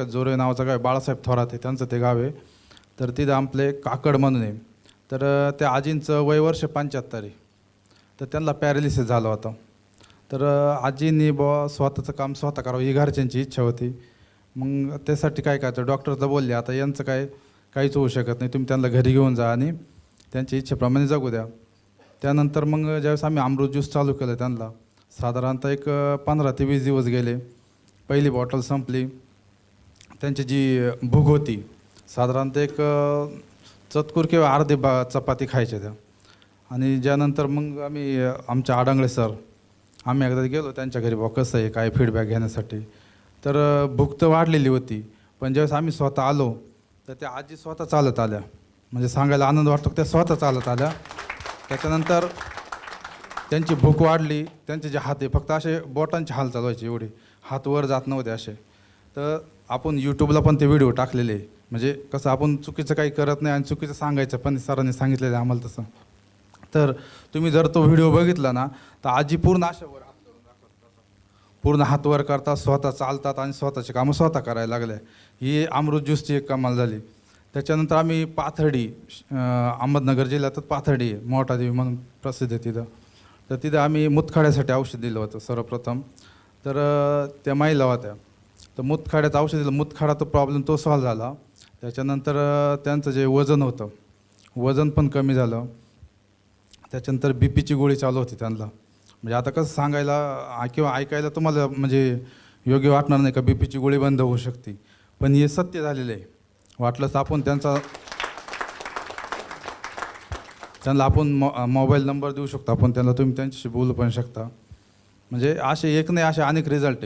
जोरे नावाचं गाव बाळासाहेब थोरात आहे त्यांचं ते गाव आहे. तर तिथं आपले काकड म्हणून आहे. तर त्या आजींचं वय वर्ष 75 आहे. तर त्यांना पॅरालिसिस झालं होतं. तर आजींनी बुवा स्वतःचं काम स्वतः करावं ही घरच्यांची इच्छा होती. मग त्यासाठी काय करायचं, डॉक्टर तर बोलले आता यांचं काहीच होऊ शकत नाही, तुम्ही त्यांना घरी घेऊन जा आणि त्यांच्या इच्छेप्रमाणे जगू द्या. त्यानंतर मग ज्यावेळेस आम्ही अमृत ज्यूस चालू केलं त्यांना साधारणतः एक 15 ते 20 दिवस गेले. पहिली बॉटल संपली. त्यांची जी भूक होती साधारणतः एक चतकूर किंवा अर्धी चपाती खायच्या त्या. आणि ज्यानंतर मग आम्ही आमच्या आडंगळे सर आम्ही एकदा गेलो त्यांच्या घरी, बुवा कसं आहे काय फीडबॅक घेण्यासाठी. तर भूक तर वाढलेली होती, पण ज्यावेळेस आम्ही स्वतः आलो तर त्या आजी स्वतः चालत आल्या. म्हणजे सांगायला आनंद वाटतो की त्या स्वतः चालत आल्या. त्याच्यानंतर त्यांची भूक वाढली. त्यांचे जे हात आहे फक्त असे बोटांची हालचाल व्हायची, एवढी हात वर जात नव्हते असे. तर आपण यूट्यूबला पण ते व्हिडिओ टाकलेले आहे. म्हणजे कसं आपण चुकीचं काही करत नाही आणि चुकीचं सांगायचं पण सरांनी सांगितलेलं आहे आम्हाला तसं. तर तुम्ही जर तो व्हिडिओ बघितला ना तर आजी पूर्ण अशा वर हात करून दाखवतात, पूर्ण हात वर करतात, स्वतः चालतात आणि स्वतःचे कामं स्वतः करायला लागले. ही अमृत ज्यूसची एक कमाल झाली. त्याच्यानंतर आम्ही पाथर्डी, अहमदनगर जिल्ह्यातच पाथर्डी आहे, मोठादेवी म्हणून प्रसिद्ध आहे तिथं. तर तिथं आम्ही मुतखड्यासाठी औषध दिलं होतं सर्वप्रथम. तर त्या महिला होत्या. तर मुतखड्याचं औषध दिलं, मुतखड्याचा प्रॉब्लेम तो सॉल्व झाला. त्याच्यानंतर त्यांचं जे वजन होतं वजन पण कमी झालं. त्याच्यानंतर बी पीची गोळी चालू होती त्यांना. म्हणजे आता कसं सांगायला किंवा ऐकायला तुम्हाला म्हणजे योग्य वाटणार नाही का बी पीची गोळी बंद होऊ शकते, पण हे सत्य झालेलं आहे. वाटलं तर आपण त्यांना आपण मोबाईल नंबर देऊ शकतो आपण त्यांना, तुम्ही त्यांच्याशी बोलू पण शकता. म्हणजे असे एक नाही, असे अनेक रिझल्ट आहे.